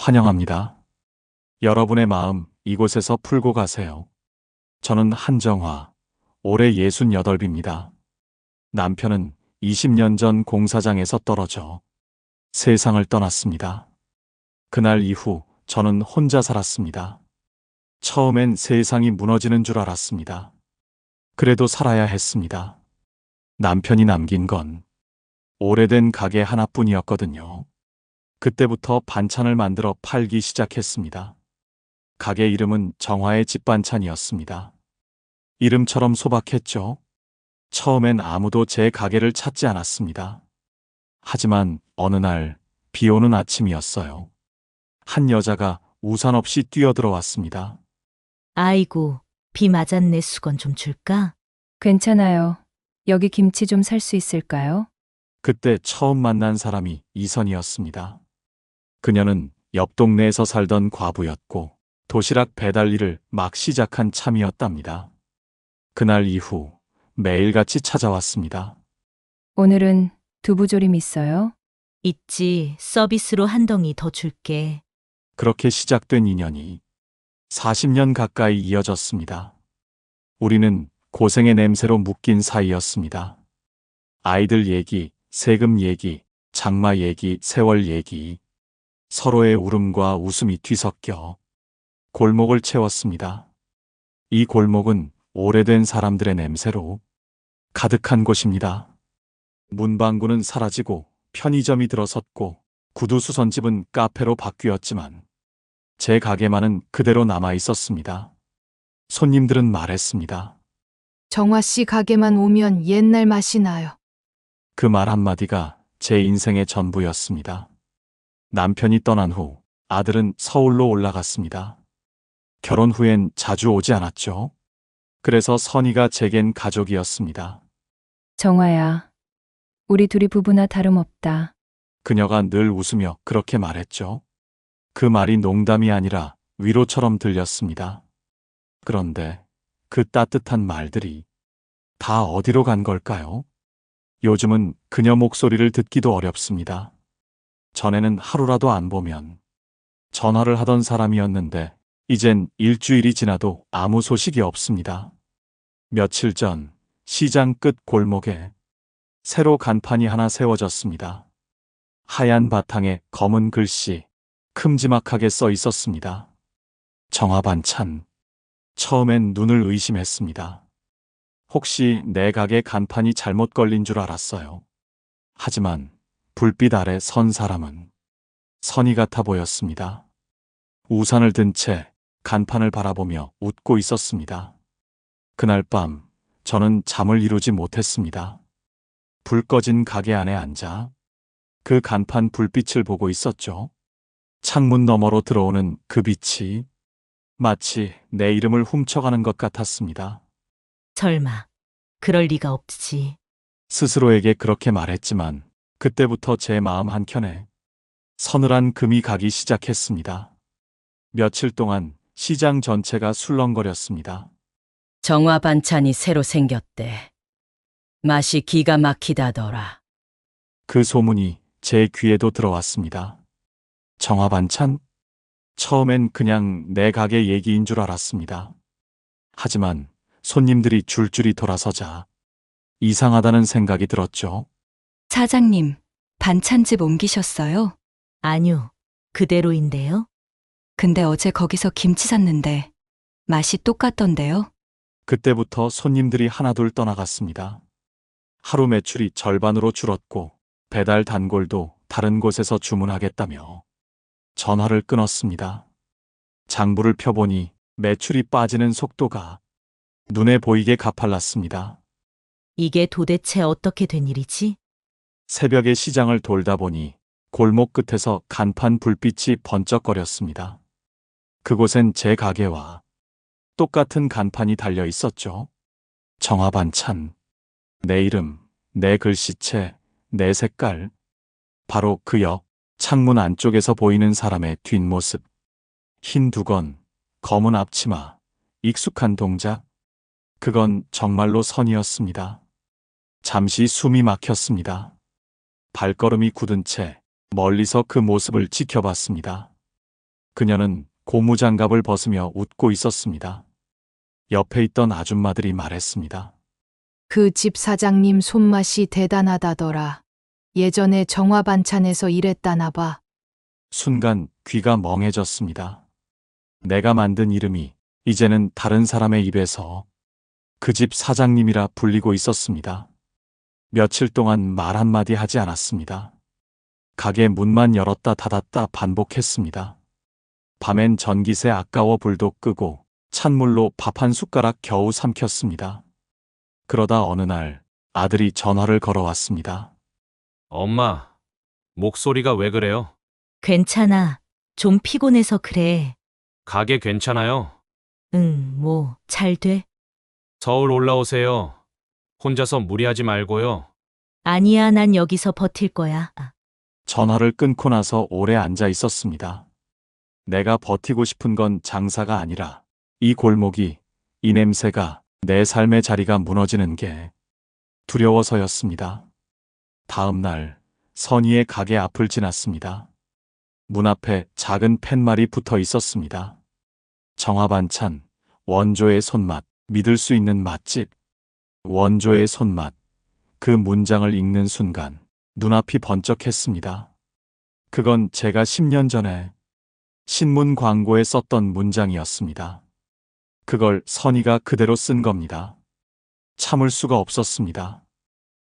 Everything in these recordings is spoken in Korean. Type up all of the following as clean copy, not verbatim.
환영합니다. 여러분의 마음 이곳에서 풀고 가세요. 저는 한정화, 올해 68입니다. 남편은 20년 전 공사장에서 떨어져 세상을 떠났습니다. 그날 이후 저는 혼자 살았습니다. 처음엔 세상이 무너지는 줄 알았습니다. 그래도 살아야 했습니다. 남편이 남긴 건 오래된 가게 하나뿐이었거든요. 그때부터 반찬을 만들어 팔기 시작했습니다. 가게 이름은 정화의 집반찬이었습니다. 이름처럼 소박했죠. 처음엔 아무도 제 가게를 찾지 않았습니다. 하지만 어느 날 비 오는 아침이었어요. 한 여자가 우산 없이 뛰어들어왔습니다. 아이고, 비 맞았네. 수건 좀 줄까? 괜찮아요. 여기 김치 좀 살 수 있을까요? 그때 처음 만난 사람이 이선이었습니다. 그녀는 옆 동네에서 살던 과부였고 도시락 배달 일을 막 시작한 참이었답니다. 그날 이후 매일같이 찾아왔습니다. 오늘은 두부조림 있어요? 있지. 서비스로 한 덩이 더 줄게. 그렇게 시작된 인연이 40년 가까이 이어졌습니다. 우리는 고생의 냄새로 묶인 사이였습니다. 아이들 얘기, 세금 얘기, 장마 얘기, 세월 얘기, 서로의 울음과 웃음이 뒤섞여 골목을 채웠습니다. 이 골목은 오래된 사람들의 냄새로 가득한 곳입니다. 문방구는 사라지고 편의점이 들어섰고 구두수선집은 카페로 바뀌었지만 제 가게만은 그대로 남아 있었습니다. 손님들은 말했습니다. 정화 씨 가게만 오면 옛날 맛이 나요. 그 말 한마디가 제 인생의 전부였습니다. 남편이 떠난 후 아들은 서울로 올라갔습니다. 결혼 후엔 자주 오지 않았죠. 그래서 선이가 제겐 가족이었습니다. 정화야, 우리 둘이 부부나 다름없다. 그녀가 늘 웃으며 그렇게 말했죠. 그 말이 농담이 아니라 위로처럼 들렸습니다. 그런데 그 따뜻한 말들이 다 어디로 간 걸까요? 요즘은 그녀 목소리를 듣기도 어렵습니다. 전에는 하루라도 안 보면 전화를 하던 사람이었는데 이젠 일주일이 지나도 아무 소식이 없습니다. 며칠 전 시장 끝 골목에 새로 간판이 하나 세워졌습니다. 하얀 바탕에 검은 글씨 큼지막하게 써 있었습니다. 정화 반찬. 처음엔 눈을 의심했습니다. 혹시 내 가게 간판이 잘못 걸린 줄 알았어요. 하지만 불빛 아래 선 사람은 선이 같아 보였습니다. 우산을 든 채 간판을 바라보며 웃고 있었습니다. 그날 밤 저는 잠을 이루지 못했습니다. 불 꺼진 가게 안에 앉아 그 간판 불빛을 보고 있었죠. 창문 너머로 들어오는 그 빛이 마치 내 이름을 훔쳐가는 것 같았습니다. 설마. 그럴 리가 없지. 스스로에게 그렇게 말했지만 그때부터 제 마음 한켠에 서늘한 금이 가기 시작했습니다. 며칠 동안 시장 전체가 술렁거렸습니다. 정화 반찬이 새로 생겼대. 맛이 기가 막히다더라. 그 소문이 제 귀에도 들어왔습니다. 정화 반찬? 처음엔 그냥 내 가게 얘기인 줄 알았습니다. 하지만 손님들이 줄줄이 돌아서자 이상하다는 생각이 들었죠. 사장님, 반찬집 옮기셨어요? 아니요. 그대로인데요. 근데 어제 거기서 김치 샀는데 맛이 똑같던데요? 그때부터 손님들이 하나둘 떠나갔습니다. 하루 매출이 절반으로 줄었고 배달 단골도 다른 곳에서 주문하겠다며 전화를 끊었습니다. 장부를 펴보니 매출이 빠지는 속도가 눈에 보이게 가팔랐습니다. 이게 도대체 어떻게 된 일이지? 새벽에 시장을 돌다 보니 골목 끝에서 간판 불빛이 번쩍거렸습니다. 그곳엔 제 가게와 똑같은 간판이 달려 있었죠. 정화 반찬. 내 이름, 내 글씨체, 내 색깔. 바로 그 역, 창문 안쪽에서 보이는 사람의 뒷모습. 흰 두건, 검은 앞치마, 익숙한 동작. 그건 정말로 선이었습니다. 잠시 숨이 막혔습니다. 발걸음이 굳은 채 멀리서 그 모습을 지켜봤습니다. 그녀는 고무장갑을 벗으며 웃고 있었습니다. 옆에 있던 아줌마들이 말했습니다. 그 집 사장님 손맛이 대단하다더라. 예전에 정화반찬에서 일했다나 봐. 순간 귀가 멍해졌습니다. 내가 만든 이름이 이제는 다른 사람의 입에서 그 집 사장님이라 불리고 있었습니다. 며칠 동안 말 한마디 하지 않았습니다. 가게 문만 열었다 닫았다 반복했습니다. 밤엔 전기세 아까워 불도 끄고 찬물로 밥 한 숟가락 겨우 삼켰습니다. 그러다 어느 날 아들이 전화를 걸어왔습니다. 엄마, 목소리가 왜 그래요? 괜찮아. 좀 피곤해서 그래. 가게 괜찮아요? 응, 뭐, 잘 돼. 서울 올라오세요. 혼자서 무리하지 말고요. 아니야, 난 여기서 버틸 거야. 전화를 끊고 나서 오래 앉아 있었습니다. 내가 버티고 싶은 건 장사가 아니라 이 골목이, 이 냄새가, 내 삶의 자리가 무너지는 게 두려워서였습니다. 다음 날 선희의 가게 앞을 지났습니다. 문 앞에 작은 팻말이 붙어 있었습니다. 정화반찬, 원조의 손맛, 믿을 수 있는 맛집, 원조의 손맛. 그 문장을 읽는 순간 눈앞이 번쩍했습니다. 그건 제가 10년 전에 신문 광고에 썼던 문장이었습니다. 그걸 선희가 그대로 쓴 겁니다. 참을 수가 없었습니다.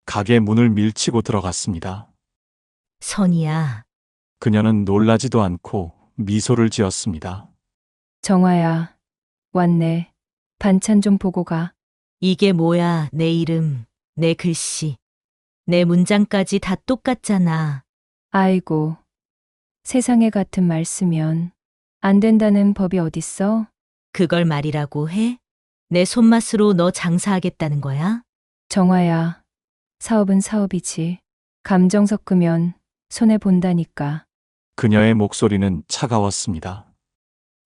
가게 문을 밀치고 들어갔습니다. 선이야. 그녀는 놀라지도 않고 미소를 지었습니다. 정화야, 왔네. 반찬 좀 보고 가. 이게 뭐야, 내 이름, 내 글씨. 내 문장까지 다 똑같잖아. 아이고, 세상에 같은 말 쓰면 안 된다는 법이 어딨어? 그걸 말이라고 해? 내 손맛으로 너 장사하겠다는 거야? 정화야, 사업은 사업이지. 감정 섞으면 손해 본다니까. 그녀의 목소리는 차가웠습니다.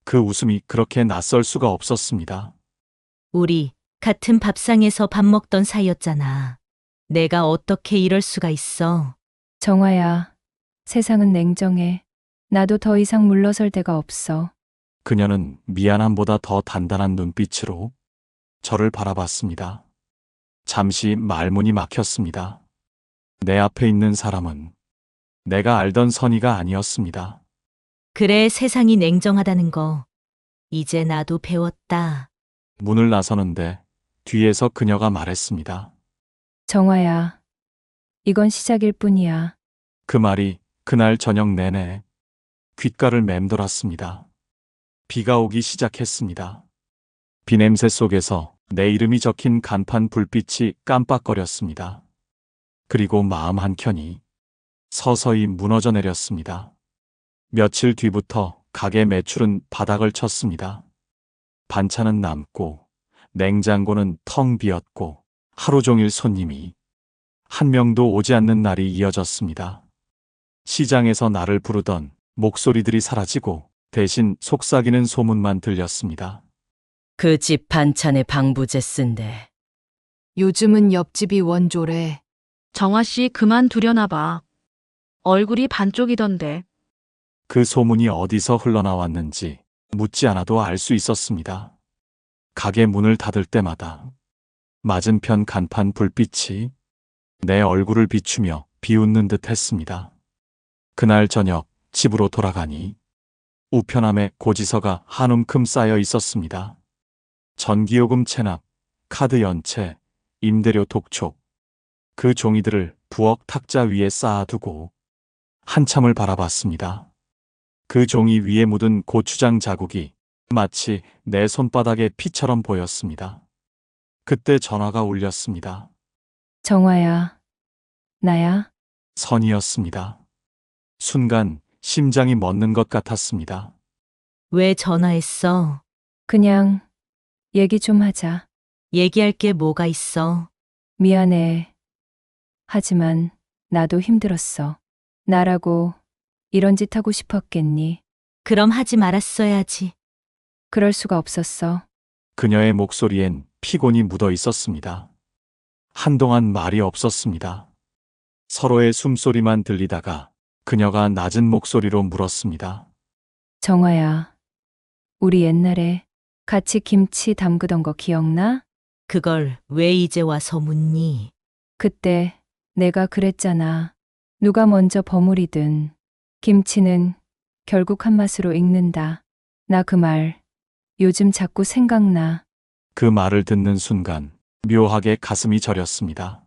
그 웃음이 그렇게 낯설 수가 없었습니다. 우리 같은 밥상에서 밥 먹던 사이였잖아. 내가 어떻게 이럴 수가 있어? 정화야, 세상은 냉정해. 나도 더 이상 물러설 데가 없어. 그녀는 미안함보다 더 단단한 눈빛으로 저를 바라봤습니다. 잠시 말문이 막혔습니다. 내 앞에 있는 사람은 내가 알던 선희가 아니었습니다. 그래, 세상이 냉정하다는 거. 이제 나도 배웠다. 문을 나서는데 뒤에서 그녀가 말했습니다. 정화야, 이건 시작일 뿐이야. 그 말이 그날 저녁 내내 귓가를 맴돌았습니다. 비가 오기 시작했습니다. 비 냄새 속에서 내 이름이 적힌 간판 불빛이 깜빡거렸습니다. 그리고 마음 한켠이 서서히 무너져 내렸습니다. 며칠 뒤부터 가게 매출은 바닥을 쳤습니다. 반찬은 남고 냉장고는 텅 비었고 하루 종일 손님이 한 명도 오지 않는 날이 이어졌습니다. 시장에서 나를 부르던 목소리들이 사라지고 대신 속삭이는 소문만 들렸습니다. 그 집 반찬에 방부제 쓴대. 요즘은 옆집이 원조래. 정화 씨 그만 두려나 봐. 얼굴이 반쪽이던데. 그 소문이 어디서 흘러나왔는지 묻지 않아도 알 수 있었습니다. 가게 문을 닫을 때마다 맞은편 간판 불빛이 내 얼굴을 비추며 비웃는 듯 했습니다. 그날 저녁 집으로 돌아가니 우편함에 고지서가 한 움큼 쌓여 있었습니다. 전기요금 체납, 카드 연체, 임대료 독촉. 그 종이들을 부엌 탁자 위에 쌓아두고 한참을 바라봤습니다. 그 종이 위에 묻은 고추장 자국이 마치 내 손바닥에 피처럼 보였습니다. 그때 전화가 울렸습니다. 정화야, 나야? 선이었습니다. 순간 심장이 멎는 것 같았습니다. 왜 전화했어? 그냥 얘기 좀 하자. 얘기할 게 뭐가 있어? 미안해. 하지만 나도 힘들었어. 나라고 이런 짓 하고 싶었겠니? 그럼 하지 말았어야지. 그럴 수가 없었어. 그녀의 목소리엔 피곤이 묻어 있었습니다. 한동안 말이 없었습니다. 서로의 숨소리만 들리다가 그녀가 낮은 목소리로 물었습니다. 정화야, 우리 옛날에 같이 김치 담그던 거 기억나? 그걸 왜 이제 와서 묻니? 그때 내가 그랬잖아. 누가 먼저 버무리든 김치는 결국 한 맛으로 익는다. 나 그 말 요즘 자꾸 생각나. 그 말을 듣는 순간 묘하게 가슴이 저렸습니다.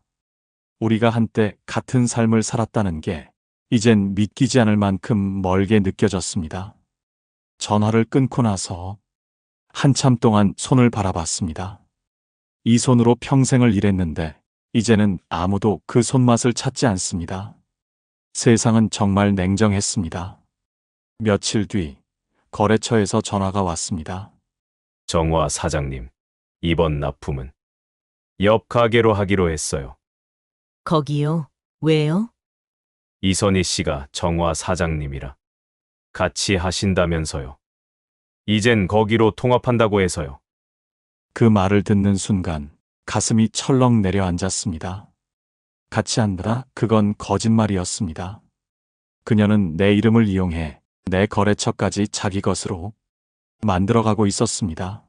우리가 한때 같은 삶을 살았다는 게 이젠 믿기지 않을 만큼 멀게 느껴졌습니다. 전화를 끊고 나서 한참 동안 손을 바라봤습니다. 이 손으로 평생을 일했는데 이제는 아무도 그 손맛을 찾지 않습니다. 세상은 정말 냉정했습니다. 며칠 뒤 거래처에서 전화가 왔습니다. 정화 사장님, 이번 납품은 옆 가게로 하기로 했어요. 거기요? 왜요? 이선희 씨가 정화 사장님이라 같이 하신다면서요. 이젠 거기로 통합한다고 해서요. 그 말을 듣는 순간 가슴이 철렁 내려앉았습니다. 같이 한다? 그건 거짓말이었습니다. 그녀는 내 이름을 이용해 내 거래처까지 자기 것으로 만들어가고 있었습니다.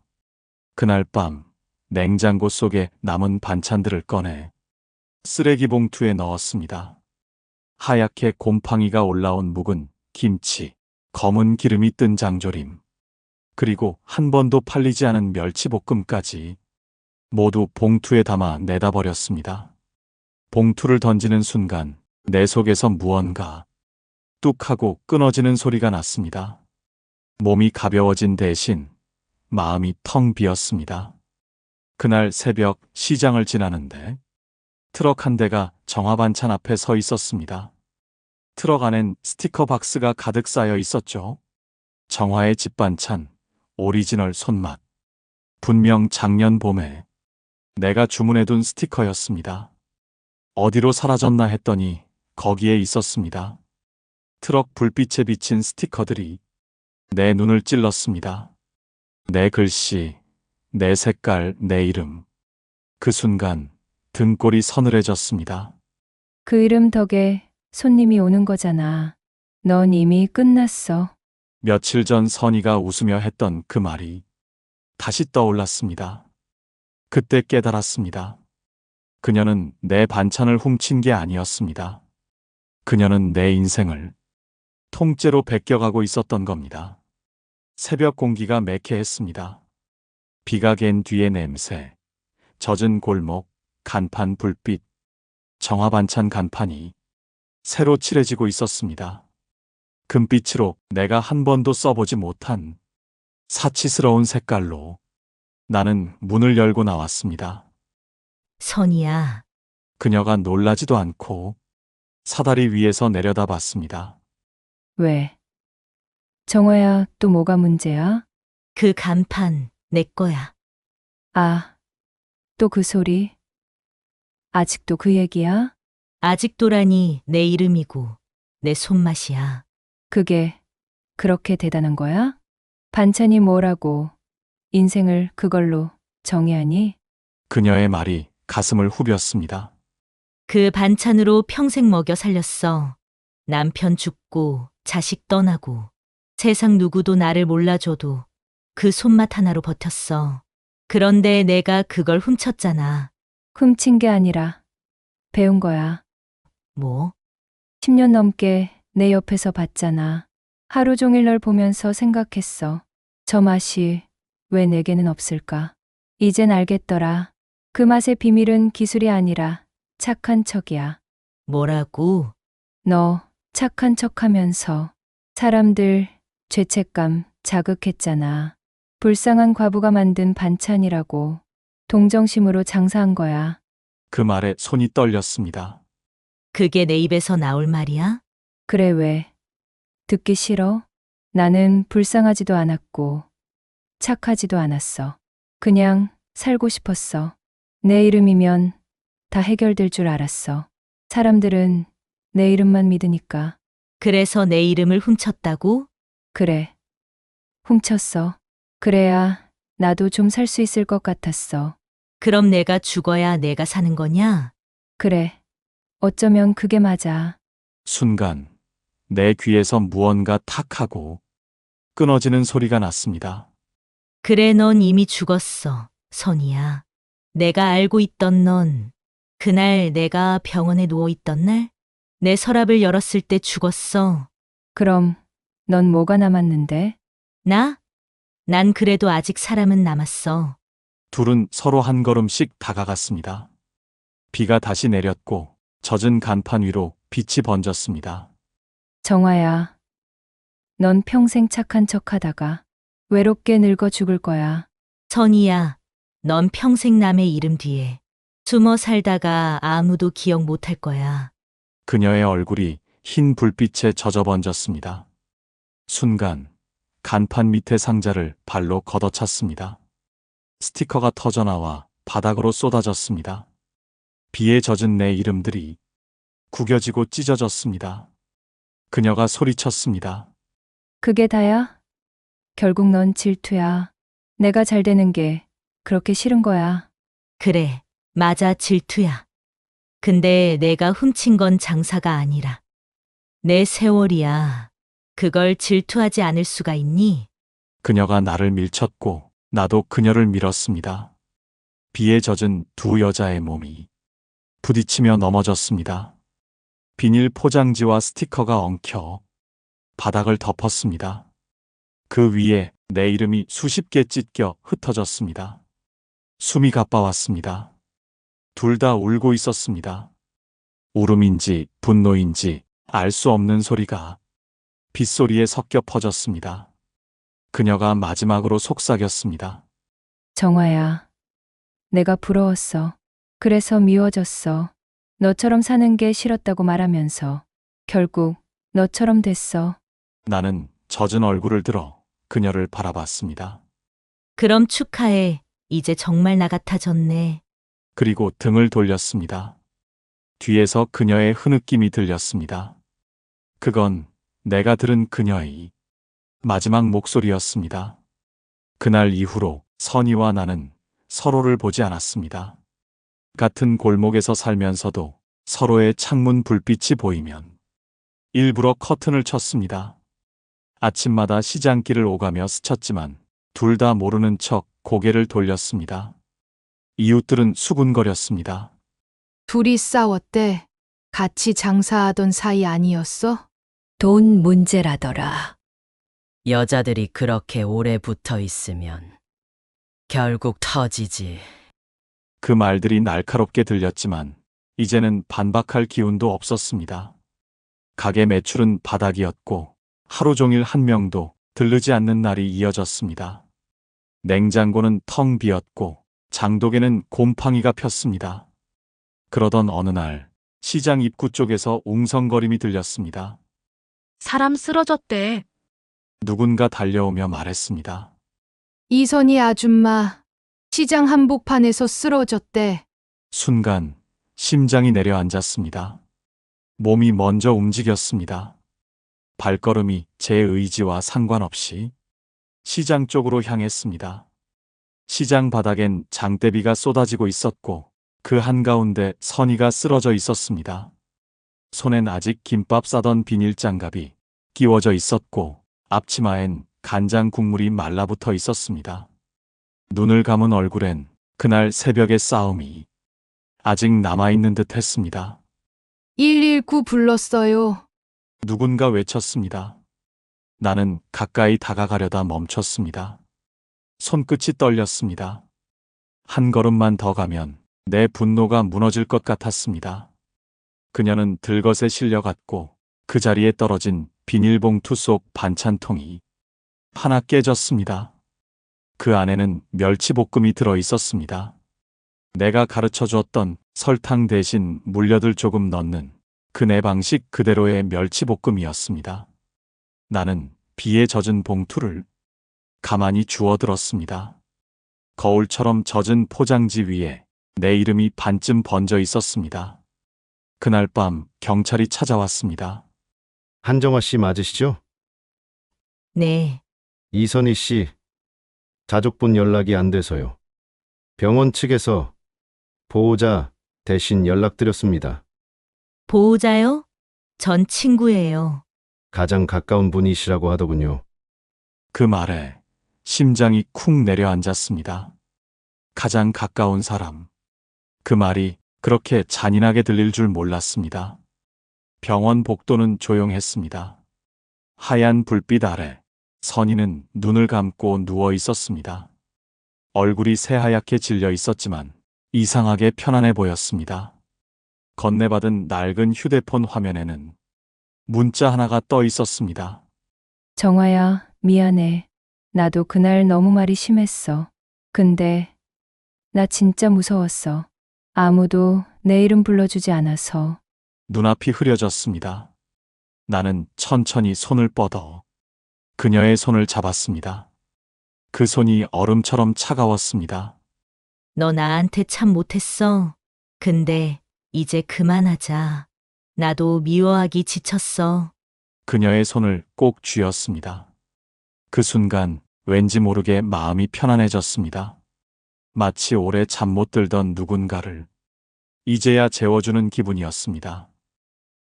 그날 밤 냉장고 속에 남은 반찬들을 꺼내 쓰레기 봉투에 넣었습니다. 하얗게 곰팡이가 올라온 묵은 김치, 검은 기름이 뜬 장조림, 그리고 한 번도 팔리지 않은 멸치볶음까지 모두 봉투에 담아 내다 버렸습니다. 봉투를 던지는 순간 내 속에서 무언가 뚝 하고 끊어지는 소리가 났습니다. 몸이 가벼워진 대신 마음이 텅 비었습니다. 그날 새벽 시장을 지나는데 트럭 한 대가 정화반찬 앞에 서 있었습니다. 트럭 안엔 스티커 박스가 가득 쌓여 있었죠. 정화의 집반찬, 오리지널 손맛. 분명 작년 봄에 내가 주문해둔 스티커였습니다. 어디로 사라졌나 했더니 거기에 있었습니다. 트럭 불빛에 비친 스티커들이 내 눈을 찔렀습니다. 내 글씨, 내 색깔, 내 이름. 그 순간 등골이 서늘해졌습니다. 그 이름 덕에 손님이 오는 거잖아. 넌 이미 끝났어. 며칠 전 선희가 웃으며 했던 그 말이 다시 떠올랐습니다. 그때 깨달았습니다. 그녀는 내 반찬을 훔친 게 아니었습니다. 그녀는 내 인생을 통째로 베껴가고 있었던 겁니다. 새벽 공기가 매캐했습니다. 비가 갠 뒤의 냄새, 젖은 골목, 간판 불빛, 정화 반찬 간판이 새로 칠해지고 있었습니다. 금빛으로 내가 한 번도 써보지 못한 사치스러운 색깔로 나는 문을 열고 나왔습니다. 선이야. 그녀가 놀라지도 않고 사다리 위에서 내려다봤습니다. 왜? 정화야, 또 뭐가 문제야? 그 간판 내 거야. 아, 또 그 소리? 아직도 그 얘기야? 아직도라니 내 이름이고 내 손맛이야. 그게 그렇게 대단한 거야? 반찬이 뭐라고 인생을 그걸로 정의하니? 그녀의 말이 가슴을 후볐습니다. 그 반찬으로 평생 먹여 살렸어. 남편 죽고 자식 떠나고 세상 누구도 나를 몰라줘도 그 손맛 하나로 버텼어. 그런데 내가 그걸 훔쳤잖아. 훔친 게 아니라 배운 거야. 뭐? 10년 넘게 내 옆에서 봤잖아. 하루 종일 널 보면서 생각했어. 저 맛이 왜 내게는 없을까? 이젠 알겠더라. 그 맛의 비밀은 기술이 아니라 착한 척이야. 뭐라고? 너 착한 척하면서 사람들 죄책감 자극했잖아. 불쌍한 과부가 만든 반찬이라고 동정심으로 장사한 거야. 그 말에 손이 떨렸습니다. 그게 내 입에서 나올 말이야? 그래 왜? 듣기 싫어? 나는 불쌍하지도 않았고 착하지도 않았어. 그냥 살고 싶었어. 내 이름이면 다 해결될 줄 알았어. 사람들은 내 이름만 믿으니까. 그래서 내 이름을 훔쳤다고? 그래. 훔쳤어. 그래야 나도 좀 살 수 있을 것 같았어. 그럼 내가 죽어야 내가 사는 거냐? 그래. 어쩌면 그게 맞아. 순간 내 귀에서 무언가 탁 하고 끊어지는 소리가 났습니다. 그래, 넌 이미 죽었어, 선이야. 내가 알고 있던 넌 그날 내가 병원에 누워 있던 날 내 서랍을 열었을 때 죽었어. 그럼 넌 뭐가 남았는데? 나? 난 그래도 아직 사람은 남았어. 둘은 서로 한 걸음씩 다가갔습니다. 비가 다시 내렸고 젖은 간판 위로 빛이 번졌습니다. 정화야, 넌 평생 착한 척 하다가 외롭게 늙어 죽을 거야. 선이야, 넌 평생 남의 이름 뒤에 숨어 살다가 아무도 기억 못할 거야. 그녀의 얼굴이 흰 불빛에 젖어 번졌습니다. 순간 간판 밑에 상자를 발로 걷어찼습니다. 스티커가 터져나와 바닥으로 쏟아졌습니다. 비에 젖은 내 이름들이 구겨지고 찢어졌습니다. 그녀가 소리쳤습니다. 그게 다야? 결국 넌 질투야. 내가 잘 되는 게 그렇게 싫은 거야. 그래, 맞아, 질투야. 근데 내가 훔친 건 장사가 아니라 내 세월이야. 그걸 질투하지 않을 수가 있니? 그녀가 나를 밀쳤고 나도 그녀를 밀었습니다. 비에 젖은 두 여자의 몸이 부딪히며 넘어졌습니다. 비닐 포장지와 스티커가 엉켜 바닥을 덮었습니다. 그 위에 내 이름이 수십 개 찢겨 흩어졌습니다. 숨이 가빠왔습니다. 둘 다 울고 있었습니다. 울음인지 분노인지 알 수 없는 소리가 빗소리에 섞여 퍼졌습니다. 그녀가 마지막으로 속삭였습니다. 정화야, 내가 부러웠어. 그래서 미워졌어. 너처럼 사는 게 싫었다고 말하면서 결국 너처럼 됐어. 나는 젖은 얼굴을 들어 그녀를 바라봤습니다. 그럼 축하해. 이제 정말 나 같아졌네. 그리고 등을 돌렸습니다. 뒤에서 그녀의 흐느낌이 들렸습니다. 그건 내가 들은 그녀의 마지막 목소리였습니다. 그날 이후로 선희와 나는 서로를 보지 않았습니다. 같은 골목에서 살면서도 서로의 창문 불빛이 보이면 일부러 커튼을 쳤습니다. 아침마다 시장길을 오가며 스쳤지만 둘 다 모르는 척 고개를 돌렸습니다. 이웃들은 수군거렸습니다. 둘이 싸웠대. 같이 장사하던 사이 아니었어? 돈 문제라더라. 여자들이 그렇게 오래 붙어 있으면 결국 터지지. 그 말들이 날카롭게 들렸지만 이제는 반박할 기운도 없었습니다. 가게 매출은 바닥이었고 하루 종일 한 명도 들르지 않는 날이 이어졌습니다. 냉장고는 텅 비었고 장독에는 곰팡이가 폈습니다. 그러던 어느 날 시장 입구 쪽에서 웅성거림이 들렸습니다. 사람 쓰러졌대. 누군가 달려오며 말했습니다. 이선희 아줌마, 시장 한복판에서 쓰러졌대. 순간 심장이 내려앉았습니다. 몸이 먼저 움직였습니다. 발걸음이 제 의지와 상관없이 시장 쪽으로 향했습니다. 시장 바닥엔 장대비가 쏟아지고 있었고 그 한가운데 선희가 쓰러져 있었습니다. 손엔 아직 김밥 싸던 비닐장갑이 끼워져 있었고 앞치마엔 간장 국물이 말라붙어 있었습니다. 눈을 감은 얼굴엔 그날 새벽의 싸움이 아직 남아있는 듯 했습니다. 119 불렀어요. 누군가 외쳤습니다. 나는 가까이 다가가려다 멈췄습니다. 손끝이 떨렸습니다. 한 걸음만 더 가면 내 분노가 무너질 것 같았습니다. 그녀는 들것에 실려갔고 그 자리에 떨어진 비닐봉투 속 반찬통이 하나 깨졌습니다. 그 안에는 멸치볶음이 들어 있었습니다. 내가 가르쳐 주었던 설탕 대신 물엿을 조금 넣는 그 내 방식 그대로의 멸치볶음이었습니다. 나는 비에 젖은 봉투를 가만히 주워들었습니다. 거울처럼 젖은 포장지 위에 내 이름이 반쯤 번져 있었습니다. 그날 밤 경찰이 찾아왔습니다. 한정화 씨 맞으시죠? 네, 이선희 씨, 가족분 연락이 안 돼서요. 병원 측에서 보호자 대신 연락드렸습니다. 보호자요? 전 친구예요. 가장 가까운 분이시라고 하더군요. 그 말에 심장이 쿵 내려앉았습니다. 가장 가까운 사람. 그 말이 그렇게 잔인하게 들릴 줄 몰랐습니다. 병원 복도는 조용했습니다. 하얀 불빛 아래 선희는 눈을 감고 누워 있었습니다. 얼굴이 새하얗게 질려 있었지만 이상하게 편안해 보였습니다. 건네받은 낡은 휴대폰 화면에는 문자 하나가 떠 있었습니다. 정화야, 미안해. 나도 그날 너무 말이 심했어. 근데 나 진짜 무서웠어. 아무도 내 이름 불러주지 않아서. 눈앞이 흐려졌습니다. 나는 천천히 손을 뻗어 그녀의 손을 잡았습니다. 그 손이 얼음처럼 차가웠습니다. 너 나한테 참 못했어. 근데 이제 그만하자. 나도 미워하기 지쳤어. 그녀의 손을 꼭 쥐었습니다. 그 순간 왠지 모르게 마음이 편안해졌습니다. 마치 오래 잠 못 들던 누군가를 이제야 재워주는 기분이었습니다.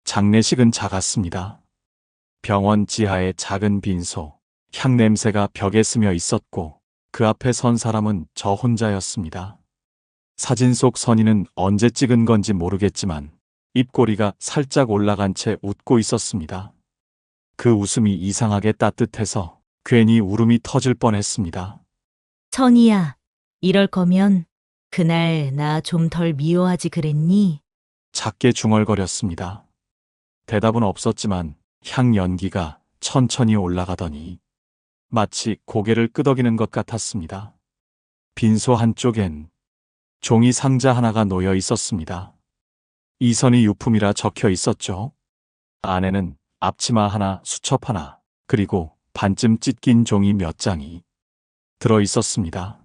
장례식은 작았습니다. 병원 지하의 작은 빈소, 향냄새가 벽에 스며 있었고 그 앞에 선 사람은 저 혼자였습니다. 사진 속 선희는 언제 찍은 건지 모르겠지만 입꼬리가 살짝 올라간 채 웃고 있었습니다. 그 웃음이 이상하게 따뜻해서 괜히 울음이 터질 뻔했습니다. 선희야, 이럴 거면 그날 나 좀 덜 미워하지 그랬니? 작게 중얼거렸습니다. 대답은 없었지만 향 연기가 천천히 올라가더니 마치 고개를 끄덕이는 것 같았습니다. 빈소 한쪽엔 종이 상자 하나가 놓여 있었습니다. 이선희 유품이라 적혀 있었죠. 안에는 앞치마 하나, 수첩 하나, 그리고 반쯤 찢긴 종이 몇 장이 들어 있었습니다.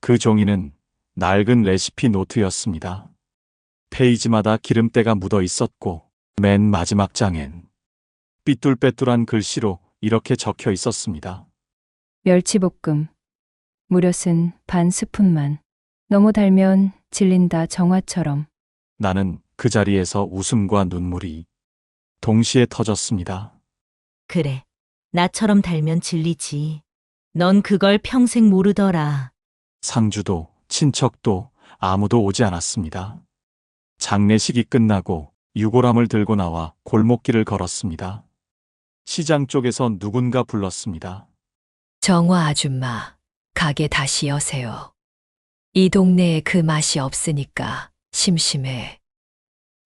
그 종이는 낡은 레시피 노트였습니다. 페이지마다 기름때가 묻어 있었고 맨 마지막 장엔 삐뚤빼뚤한 글씨로 이렇게 적혀 있었습니다. 멸치볶음. 무릇은 반 스푼만. 너무 달면 질린다 정화처럼. 나는 그 자리에서 웃음과 눈물이 동시에 터졌습니다. 그래. 나처럼 달면 질리지. 넌 그걸 평생 모르더라. 상주도 친척도 아무도 오지 않았습니다. 장례식이 끝나고 유골함을 들고 나와 골목길을 걸었습니다. 시장 쪽에서 누군가 불렀습니다. 정화 아줌마, 가게 다시 여세요. 이 동네에 그 맛이 없으니까 심심해.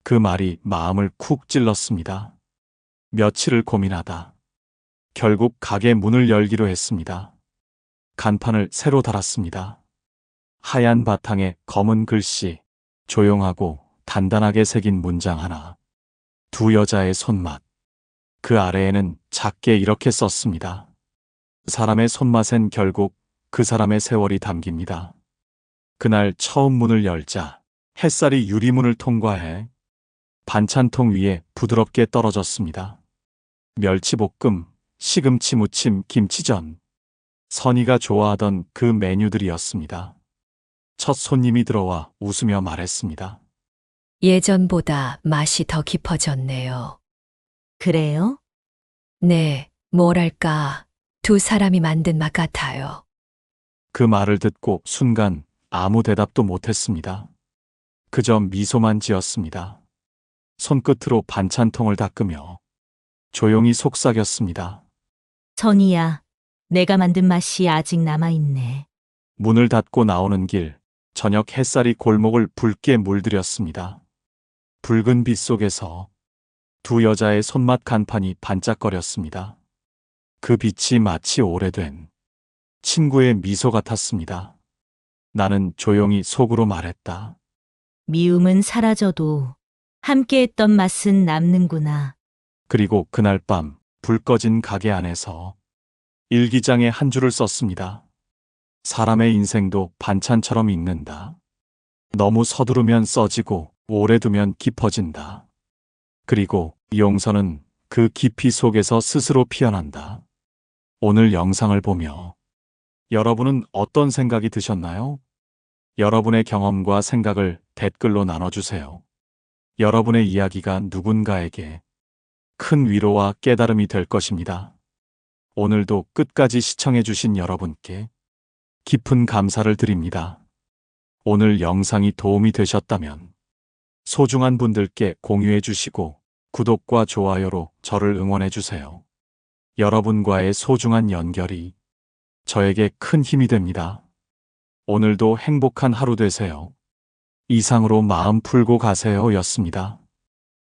그 말이 마음을 쿡 찔렀습니다. 며칠을 고민하다 결국 가게 문을 열기로 했습니다. 간판을 새로 달았습니다. 하얀 바탕에 검은 글씨, 조용하고 단단하게 새긴 문장 하나. 두 여자의 손맛. 그 아래에는 작게 이렇게 썼습니다. 사람의 손맛엔 결국 그 사람의 세월이 담깁니다. 그날 처음 문을 열자 햇살이 유리문을 통과해 반찬통 위에 부드럽게 떨어졌습니다. 멸치볶음, 시금치 무침, 김치전. 선희가 좋아하던 그 메뉴들이었습니다. 첫 손님이 들어와 웃으며 말했습니다. 예전보다 맛이 더 깊어졌네요. 그래요? 네, 뭐랄까, 두 사람이 만든 맛 같아요. 그 말을 듣고 순간 아무 대답도 못했습니다. 그저 미소만 지었습니다. 손끝으로 반찬통을 닦으며 조용히 속삭였습니다. 선희야, 내가 만든 맛이 아직 남아있네. 문을 닫고 나오는 길, 저녁 햇살이 골목을 붉게 물들였습니다. 붉은 빛 속에서 두 여자의 손맛 간판이 반짝거렸습니다. 그 빛이 마치 오래된 친구의 미소 같았습니다. 나는 조용히 속으로 말했다. 미움은 사라져도 함께했던 맛은 남는구나. 그리고 그날 밤 불 꺼진 가게 안에서 일기장에 한 줄을 썼습니다. 사람의 인생도 반찬처럼 익는다. 너무 서두르면 써지고 오래 두면 깊어진다. 그리고 용서는 그 깊이 속에서 스스로 피어난다. 오늘 영상을 보며 여러분은 어떤 생각이 드셨나요? 여러분의 경험과 생각을 댓글로 나눠주세요. 여러분의 이야기가 누군가에게 큰 위로와 깨달음이 될 것입니다. 오늘도 끝까지 시청해주신 여러분께 깊은 감사를 드립니다. 오늘 영상이 도움이 되셨다면 소중한 분들께 공유해 주시고 구독과 좋아요로 저를 응원해 주세요. 여러분과의 소중한 연결이 저에게 큰 힘이 됩니다. 오늘도 행복한 하루 되세요. 이상으로 마음 풀고 가세요 였습니다.